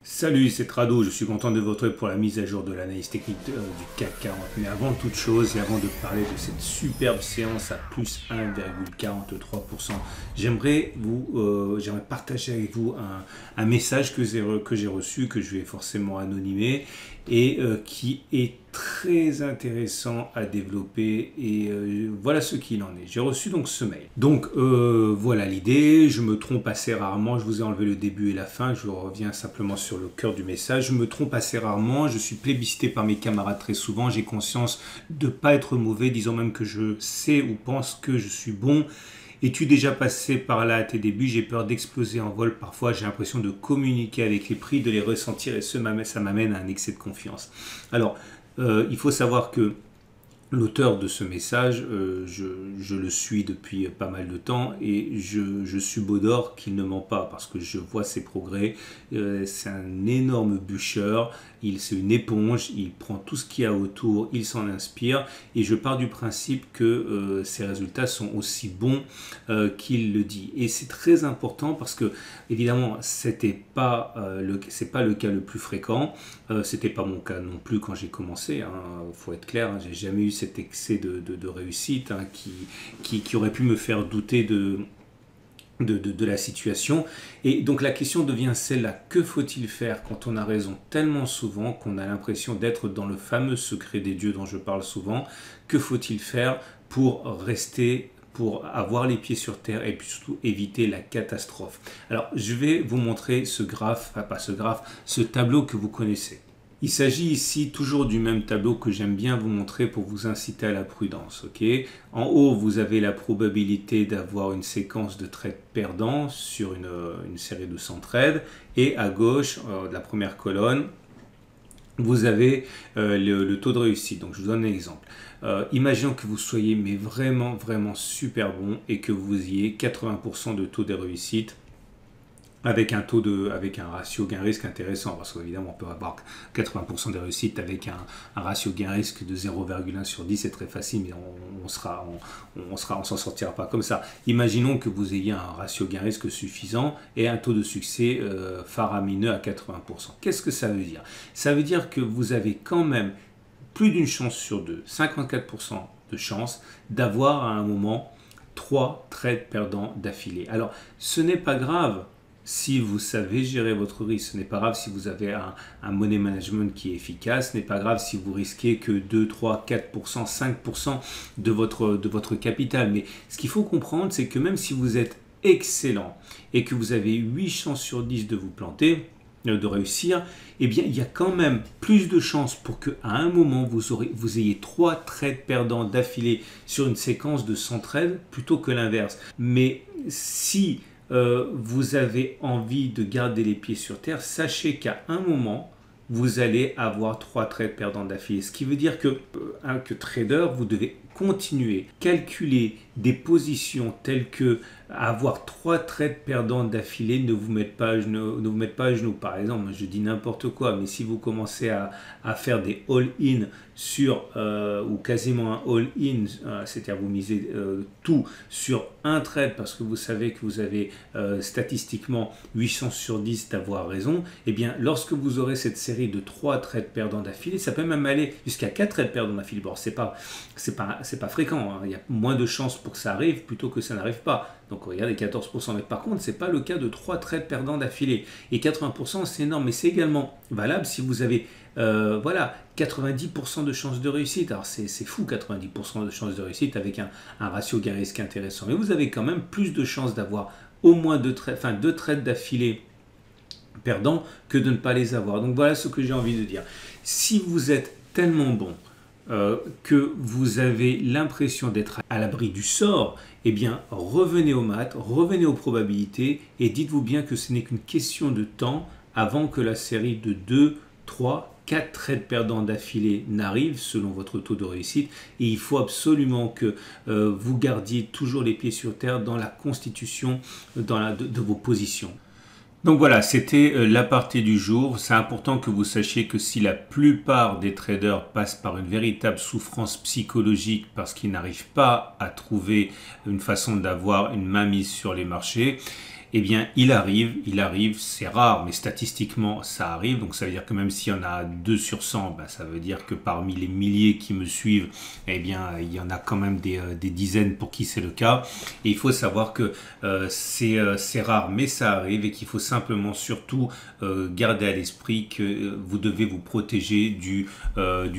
Salut, c'est Trado, je suis content de vous retrouver pour la mise à jour de l'analyse technique du CAC 40. Mais avant toute chose et avant de parler de cette superbe séance à plus 1,43%, j'aimerais partager avec vous un message que j'ai reçu, que je vais forcément anonymer et qui est très intéressant à développer et voilà ce qu'il en est. J'ai reçu donc ce mail. Donc voilà l'idée, je me trompe assez rarement, je vous ai enlevé le début et la fin, je reviens simplement sur le cœur du message. Je me trompe assez rarement, je suis plébiscité par mes camarades très souvent, j'ai conscience de ne pas être mauvais, disons même que je sais ou pense que je suis bon. Es-tu déjà passé par là à tes débuts? J'ai peur d'exploser en vol. Parfois, j'ai l'impression de communiquer avec les prix, de les ressentir et ça m'amène à un excès de confiance. Alors, il faut savoir que l'auteur de ce message, je le suis depuis pas mal de temps et je suis beau d'or qu'il ne ment pas parce que je vois ses progrès. C'est un énorme bûcheur, c'est une éponge, il prend tout ce qu'il y a autour, il s'en inspire et je pars du principe que ses résultats sont aussi bons qu'il le dit. Et c'est très important parce que évidemment c'est pas le cas le plus fréquent, c'était pas mon cas non plus quand j'ai commencé, faut être clair, j'ai jamais eu cet excès de réussite qui aurait pu me faire douter de la situation. Et donc la question devient celle-là, que faut-il faire quand on a raison tellement souvent qu'on a l'impression d'être dans le fameux secret des dieux dont je parle souvent? Que faut-il faire pour rester, pour avoir les pieds sur terre et puis surtout éviter la catastrophe? Alors je vais vous montrer ce graphe, enfin pas ce graphe, ce tableau que vous connaissez. Il s'agit ici toujours du même tableau que j'aime bien vous montrer pour vous inciter à la prudence. Okay, en haut, vous avez la probabilité d'avoir une séquence de trades perdants sur une série de 100 trades. Et à gauche, de la première colonne, vous avez le taux de réussite. Donc je vous donne un exemple. Imaginons que vous soyez mais vraiment super bon et que vous ayez 80% de taux de réussite avec un ratio gain-risque intéressant, parce qu'évidemment on peut avoir 80% de réussite avec un ratio gain-risque de 0,1 sur 10, c'est très facile, mais on s'en sortira pas comme ça. Imaginons que vous ayez un ratio gain-risque suffisant et un taux de succès faramineux à 80%. Qu'est-ce que ça veut dire? Ça veut dire que vous avez quand même plus d'une chance sur deux, 54% de chance d'avoir à un moment 3 trades perdants d'affilée. Alors ce n'est pas grave si vous savez gérer votre risque, ce n'est pas grave si vous avez un money management qui est efficace, ce n'est pas grave si vous risquez que 2, 3, 4%, 5% de votre capital. Mais ce qu'il faut comprendre, c'est que même si vous êtes excellent et que vous avez 8 chances sur 10 de vous planter, de réussir, eh bien, il y a quand même plus de chances pour qu'à un moment, vous ayez 3 trades perdants d'affilée sur une séquence de 100 trades plutôt que l'inverse. Mais si vous avez envie de garder les pieds sur terre, sachez qu'à un moment, vous allez avoir 3 trades perdants d'affilée. Ce qui veut dire que trader, vous devez continuer, calculer des positions telles que avoir 3 trades perdants d'affilée ne vous mettent pas à genoux. Par exemple, je dis n'importe quoi, mais si vous commencez à faire des all-in sur, ou quasiment un all-in, c'est-à-dire vous misez tout sur un trade parce que vous savez que vous avez statistiquement 8 chances sur 10 d'avoir raison, et bien lorsque vous aurez cette série de 3 trades perdants d'affilée, ça peut même aller jusqu'à 4 trades perdants d'affilée. Bon, c'est pas fréquent, il y a moins de chances pour que ça arrive plutôt que ça n'arrive pas. Donc regardez, 14%. Mais par contre, ce n'est pas le cas de 3 trades perdants d'affilée. Et 80%, c'est énorme. Mais c'est également valable si vous avez 90% de chances de réussite. Alors c'est fou, 90% de chances de réussite avec un ratio gain-risque intéressant. Mais vous avez quand même plus de chances d'avoir au moins 2 trades d'affilée perdants que de ne pas les avoir. Donc voilà ce que j'ai envie de dire. Si vous êtes tellement bon que vous avez l'impression d'être à l'abri du sort, eh bien revenez aux maths, revenez aux probabilités et dites-vous bien que ce n'est qu'une question de temps avant que la série de 2, 3, 4 trades perdants d'affilée n'arrive selon votre taux de réussite, et il faut absolument que vous gardiez toujours les pieds sur terre dans la constitution de vos positions. Donc voilà, c'était la partie du jour. C'est important que vous sachiez que si la plupart des traders passent par une véritable souffrance psychologique parce qu'ils n'arrivent pas à trouver une façon d'avoir une mainmise sur les marchés, eh bien il arrive, c'est rare, mais statistiquement ça arrive, donc ça veut dire que même s'il y en a 2 sur 100, ben, ça veut dire que parmi les milliers qui me suivent, eh bien il y en a quand même des dizaines pour qui c'est le cas, et il faut savoir que c'est rare, mais ça arrive, et qu'il faut simplement surtout garder à l'esprit que vous devez vous protéger du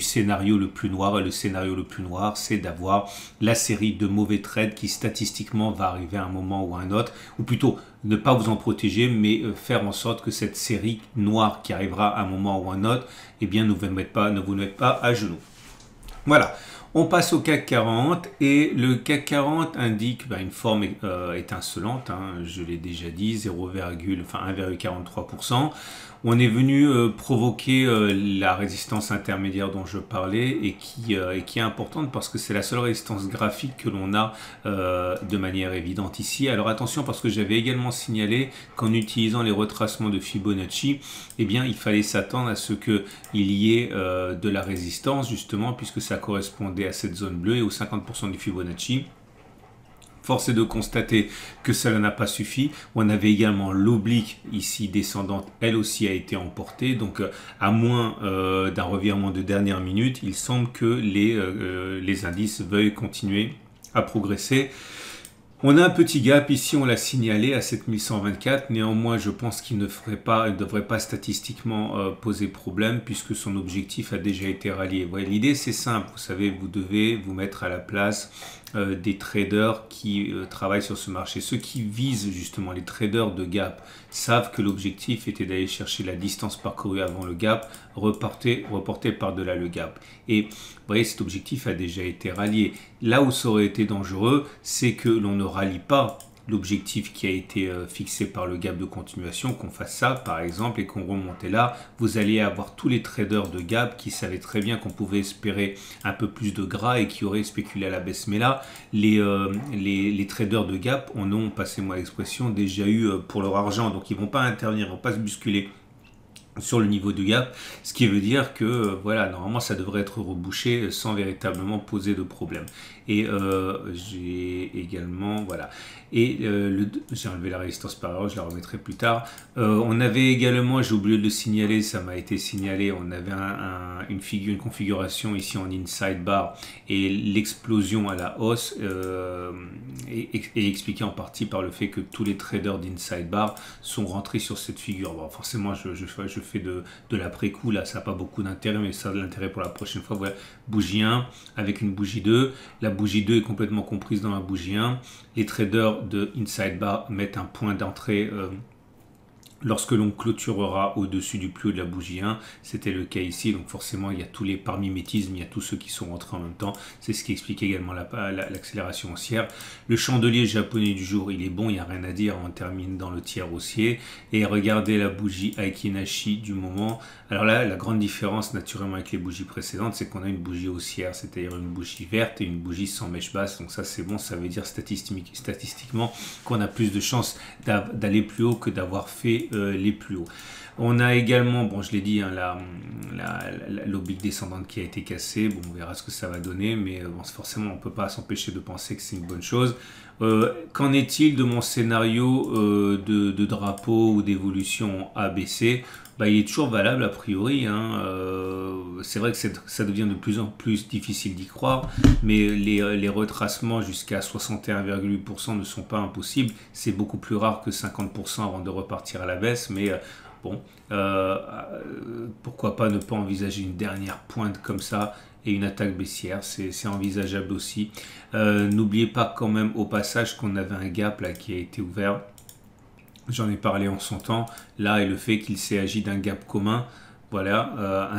scénario le plus noir, et le scénario le plus noir, c'est d'avoir la série de mauvais trades qui statistiquement va arriver à un moment ou à un autre, ou plutôt ne pas vous en protéger, mais faire en sorte que cette série noire qui arrivera à un moment ou à un autre, eh bien ne vous mettez pas à genoux. Voilà. On passe au CAC 40 et le CAC 40 indique une forme étincelante, hein, je l'ai déjà dit, 1,43%. On est venu provoquer la résistance intermédiaire dont je parlais et qui est importante parce que c'est la seule résistance graphique que l'on a de manière évidente ici. Alors attention, parce que j'avais également signalé qu'en utilisant les retracements de Fibonacci, eh bien il fallait s'attendre à ce qu'il y ait de la résistance justement, puisque ça correspondait à cette zone bleue et aux 50% du Fibonacci. Force est de constater que cela n'a pas suffi. On avait également l'oblique ici descendante, elle aussi a été emportée. Donc à moins d'un revirement de dernière minute, il semble que les indices veuillent continuer à progresser. On a un petit gap ici, on l'a signalé à 7124, néanmoins je pense qu'il ne devrait pas statistiquement poser problème puisque son objectif a déjà été rallié. L'idée c'est simple, vous savez, vous devez vous mettre à la place des traders qui travaillent sur ce marché. Ceux qui visent justement les traders de gap savent que l'objectif était d'aller chercher la distance parcourue avant le gap, reporter par-delà le gap. Et vous voyez, cet objectif a déjà été rallié. Là où ça aurait été dangereux, c'est que l'on ne rallie pas l'objectif qui a été fixé par le gap de continuation, qu'on fasse ça par exemple et qu'on remontait là, vous allez avoir tous les traders de gap qui savaient très bien qu'on pouvait espérer un peu plus de gras et qui auraient spéculé à la baisse. Mais là, les traders de gap en ont, passez-moi l'expression, déjà eu pour leur argent, donc ils vont pas intervenir, ils vont pas se bousculer sur le niveau du gap, ce qui veut dire que voilà, normalement ça devrait être rebouché sans véritablement poser de problème. Et j'ai également, voilà, et j'ai enlevé la résistance par erreur, je la remettrai plus tard. On avait également, j'ai oublié de le signaler, ça m'a été signalé, on avait une configuration ici en inside bar et l'explosion à la hausse est expliquée en partie par le fait que tous les traders d'inside bar sont rentrés sur cette figure. Bon, forcément je fais de l'après-coup, là ça n'a pas beaucoup d'intérêt, mais ça a de l'intérêt pour la prochaine fois. Voilà, bougie 1 avec une bougie 2, la bougie 2 est complètement comprise dans la bougie 1, les traders de inside bar mettent un point d'entrée lorsque l'on clôturera au-dessus du plus haut de la bougie 1, c'était le cas ici, donc forcément il y a tous les, par mimétisme, il y a tous ceux qui sont rentrés en même temps, c'est ce qui explique également l'accélération haussière. Le chandelier japonais du jour, il est bon, il n'y a rien à dire, on termine dans le tiers haussier, et regardez la bougie Aiki-Nashi du moment. Alors là, la grande différence naturellement avec les bougies précédentes, c'est qu'on a une bougie haussière, c'est-à-dire une bougie verte et une bougie sans mèche basse, donc ça c'est bon, ça veut dire statistiquement qu'on a plus de chances d'aller plus haut que d'avoir fait les plus hauts. On a également, bon je l'ai dit, hein, l'oblique descendante qui a été cassée. Bon, on verra ce que ça va donner, mais bon, forcément on ne peut pas s'empêcher de penser que c'est une bonne chose. Qu'en est-il de mon scénario de drapeau ou d'évolution ABC? Il est toujours valable a priori, hein. C'est vrai que ça devient de plus en plus difficile d'y croire, mais les retracements jusqu'à 61,8% ne sont pas impossibles. C'est beaucoup plus rare que 50% avant de repartir à la baisse, mais bon, pourquoi pas ne pas envisager une dernière pointe comme ça et une attaque baissière, c'est envisageable aussi. N'oubliez pas quand même au passage qu'on avait un gap là qui a été ouvert. J'en ai parlé en son temps, là, et le fait qu'il s'est agi d'un gap commun, voilà,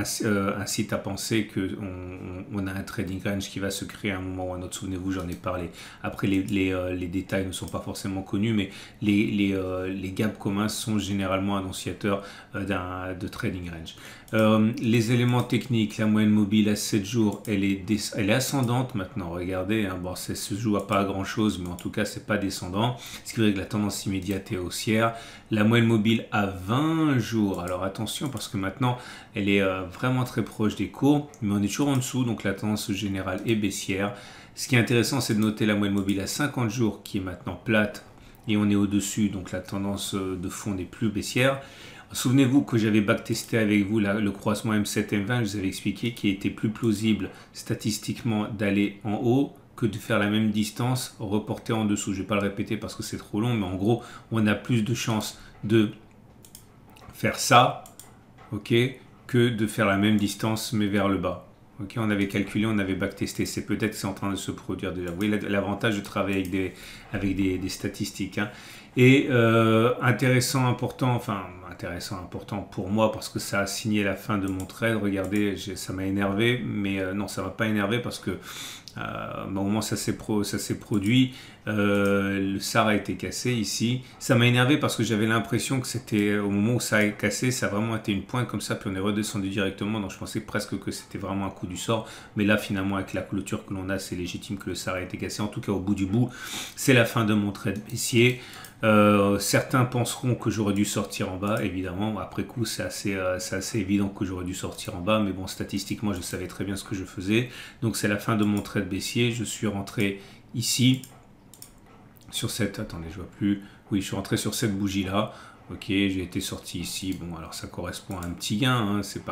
incite à penser qu'on a un trading range qui va se créer à un moment ou à un autre. Souvenez-vous, j'en ai parlé. Après, les détails ne sont pas forcément connus, mais les gaps communs sont généralement annonciateurs de trading range. Les éléments techniques, la moyenne mobile à 7 jours, elle est ascendante maintenant. Regardez, hein, bon, ça se joue à pas grand chose, mais en tout cas, c'est pas descendant. Ce qui veut dire que la tendance immédiate est haussière. La moyenne mobile à 20 jours. Alors attention, parce que maintenant, elle est vraiment très proche des courbes, mais on est toujours en dessous, donc la tendance générale est baissière. Ce qui est intéressant, c'est de noter la moyenne mobile à 50 jours qui est maintenant plate et on est au-dessus, donc la tendance de fond n'est plus baissière. Souvenez-vous que j'avais backtesté avec vous le croisement M7-M20, je vous avais expliqué qu'il était plus plausible statistiquement d'aller en haut que de faire la même distance reportée en dessous. Je ne vais pas le répéter parce que c'est trop long, mais en gros, on a plus de chances de faire ça, ok, que de faire la même distance mais vers le bas. Ok, on avait calculé, on avait backtesté. C'est peut-être que c'est en train de se produire déjà. Vous voyez l'avantage de travailler avec des statistiques. Hein. Et intéressant, important pour moi parce que ça a signé la fin de mon trade. Regardez, ça m'a énervé, mais non, ça ne m'a pas énervé parce que au moment où ça s'est produit, le SAR a été cassé ici. Ça m'a énervé parce que j'avais l'impression que c'était au moment où ça a cassé, ça a vraiment été une pointe comme ça, puis on est redescendu directement. Donc je pensais presque que c'était vraiment un coup du sort. Mais là, finalement, avec la clôture que l'on a, c'est légitime que le SAR a été cassé. En tout cas, au bout du bout, c'est la fin de mon trade baissier. Certains penseront que j'aurais dû sortir en bas, évidemment. Après coup, c'est assez évident que j'aurais dû sortir en bas, mais bon, statistiquement, je savais très bien ce que je faisais. Donc, c'est la fin de mon trade baissier. Je suis rentré ici sur cette. Attendez, je vois plus. Oui, je suis rentré sur cette bougie-là. Ok, j'ai été sorti ici. Bon, alors ça correspond à un petit gain. Hein. C'est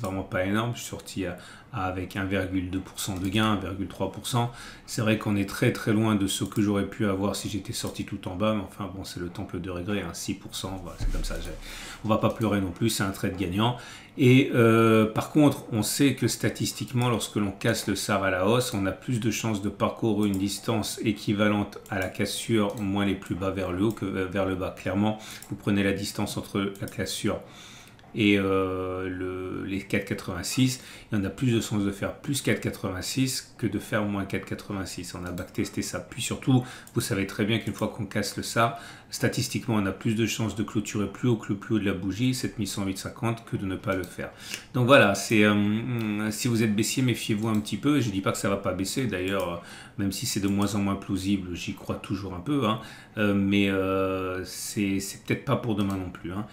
vraiment pas énorme. Je suis sorti avec 1,2% de gain, 1,3%. C'est vrai qu'on est très très loin de ce que j'aurais pu avoir si j'étais sorti tout en bas. Mais enfin, bon, c'est le temple de regret, hein, 6%. Voilà, c'est comme ça. On va pas pleurer non plus. C'est un trade gagnant. Et par contre, on sait que statistiquement, lorsque l'on casse le SAR à la hausse, on a plus de chances de parcourir une distance équivalente à la cassure, moins les plus bas vers le haut que vers le bas. Clairement, vous prenez la distance entre la cassure et les 4,86, il y en a plus de chances de faire plus 4,86 que de faire moins 4,86. On a backtesté ça. Puis surtout, vous savez très bien qu'une fois qu'on casse le SAR, statistiquement, on a plus de chances de clôturer plus haut que le plus haut de la bougie, 7108,50, que de ne pas le faire. Donc voilà, si vous êtes baissier, méfiez-vous un petit peu. Je ne dis pas que ça ne va pas baisser. D'ailleurs, même si c'est de moins en moins plausible, j'y crois toujours un peu. Hein. Mais c'est peut-être pas pour demain non plus. Hein.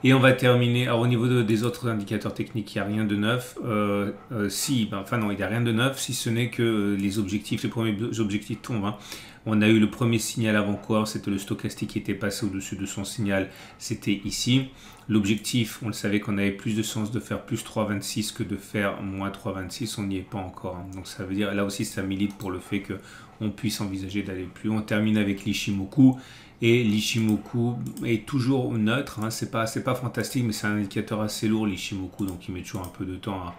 Et on va terminer. Alors au niveau des autres indicateurs techniques, il n'y a rien de neuf. Non, il n'y a rien de neuf, si ce n'est que les premiers objectifs tombent. Hein. On a eu le premier signal avant-coureur, c'était le stochastique qui était passé au-dessus de son signal, c'était ici. L'objectif, on le savait qu'on avait plus de chances de faire plus 3,26 que de faire moins 3,26, on n'y est pas encore. Hein. Donc ça veut dire, là aussi ça milite pour le fait qu'on puisse envisager d'aller plus haut. On termine avec l'Ishimoku. Et l'Ishimoku est toujours neutre, hein. C'est pas fantastique, mais c'est un indicateur assez lourd l'Ishimoku, donc il met toujours un peu de temps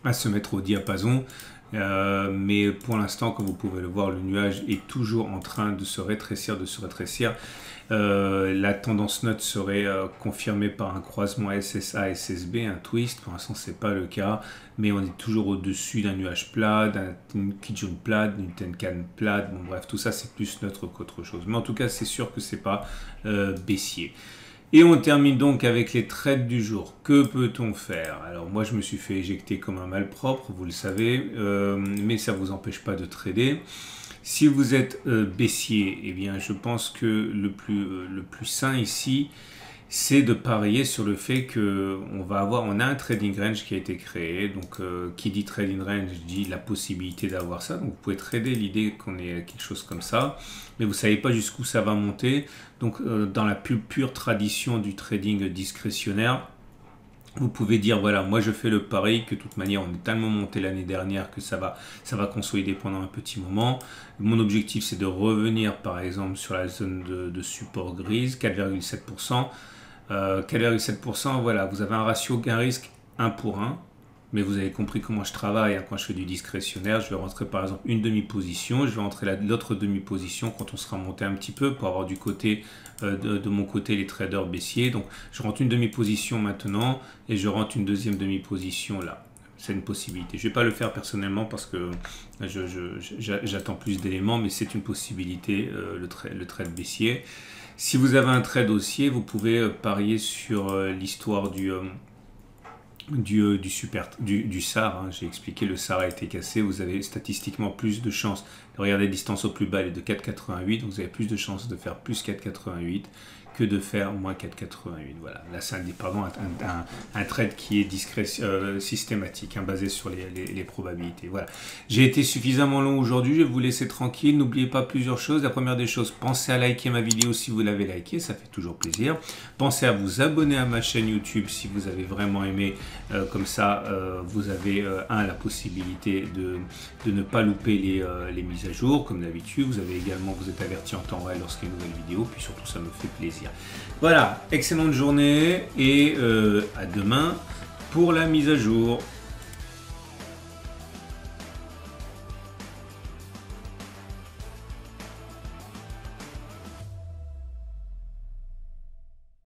à se mettre au diapason. Mais pour l'instant, comme vous pouvez le voir, le nuage est toujours en train de se rétrécir, la tendance neutre serait confirmée par un croisement SSA-SSB, un twist. Pour l'instant, ce n'est pas le cas, mais on est toujours au-dessus d'un nuage plat, d'une Kijun plate, d'une Tenkan plate. Bon, bref, tout ça, c'est plus neutre qu'autre chose. Mais en tout cas, c'est sûr que ce n'est pas baissier. Et on termine donc avec les trades du jour. Que peut-on faire? Alors moi, je me suis fait éjecter comme un malpropre, vous le savez, mais ça ne vous empêche pas de trader. Si vous êtes baissier, eh bien, je pense que le plus sain ici, c'est de parier sur le fait qu'on a un trading range qui a été créé. Donc, qui dit trading range dit la possibilité d'avoir ça. Donc, vous pouvez trader l'idée qu'on ait quelque chose comme ça, mais vous ne savez pas jusqu'où ça va monter. Donc, dans la plus pure tradition du trading discrétionnaire, vous pouvez dire, voilà, moi je fais le pari que de toute manière on est tellement monté l'année dernière que ça va consolider pendant un petit moment. Mon objectif c'est de revenir par exemple sur la zone de support grise, 4,7%. 4,7%, voilà, vous avez un ratio gain-risque 1 pour 1. Mais vous avez compris comment je travaille, hein, quand je fais du discrétionnaire. Je vais rentrer par exemple une demi-position, je vais rentrer l'autre demi-position quand on sera monté un petit peu pour avoir du côté de mon côté les traders baissiers. Donc je rentre une demi-position maintenant et je rentre une deuxième demi-position là. C'est une possibilité. Je ne vais pas le faire personnellement parce que j'attends plus d'éléments, mais c'est une possibilité, le trade baissier. Si vous avez un trade haussier, vous pouvez parier sur l'histoire du SAR, hein. J'ai expliqué, le SAR a été cassé, vous avez statistiquement plus de chances de regarder la distance au plus bas, elle est de 4,88, donc vous avez plus de chances de faire plus 4,88 que de faire moins 4,88. Voilà, là c'est un trade qui est discret, systématique, hein, basé sur les probabilités. Voilà, j'ai été suffisamment long aujourd'hui, je vais vous laisser tranquille. N'oubliez pas plusieurs choses. La première des choses, pensez à liker ma vidéo si vous l'avez liké, ça fait toujours plaisir. Pensez à vous abonner à ma chaîne YouTube si vous avez vraiment aimé, comme ça vous avez la possibilité de ne pas louper les mises à jour comme d'habitude. Vous êtes averti en temps réel lorsqu'il y a une nouvelle vidéo, puis surtout ça me fait plaisir. Voilà, excellente journée et à demain pour la mise à jour.